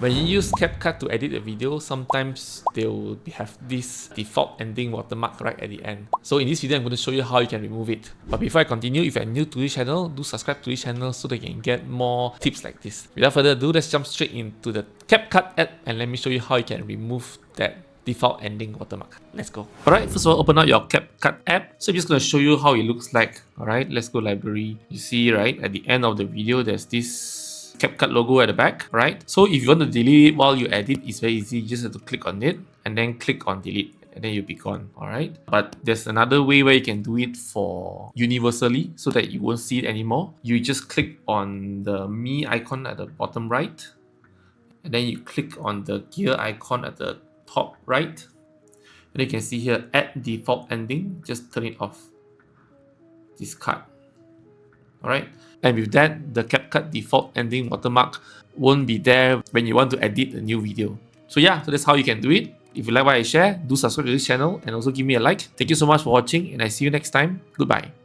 When you use CapCut to edit a video, sometimes they will have this default ending watermark right at the end. So in this video, I'm going to show you how you can remove it. But before I continue, if you're new to this channel, do subscribe to this channel so that you can get more tips like this. Without further ado, let's jump straight into the CapCut app and let me show you how you can remove that default ending watermark. Let's go. Alright, first of all, open up your CapCut app. So I'm just going to show you how it looks like. Alright, let's go library. You see, right, at the end of the video, there's this CapCut logo at the back, right? So if you want to delete it while you edit, it's very easy. You just have to click on it and then click on delete, and then you'll be gone. All right. But there's another way where you can do it for universally so that you won't see it anymore. You just click on the me icon at the bottom right, and then you click on the gear icon at the top right. And you can see here, add default ending. Just turn it off. Discard. Alright, and with that, the CapCut default ending watermark won't be there when you want to edit a new video. So yeah, so that's how you can do it. If you like what I share, do subscribe to this channel and also give me a like. Thank you so much for watching, and I see you next time. Goodbye.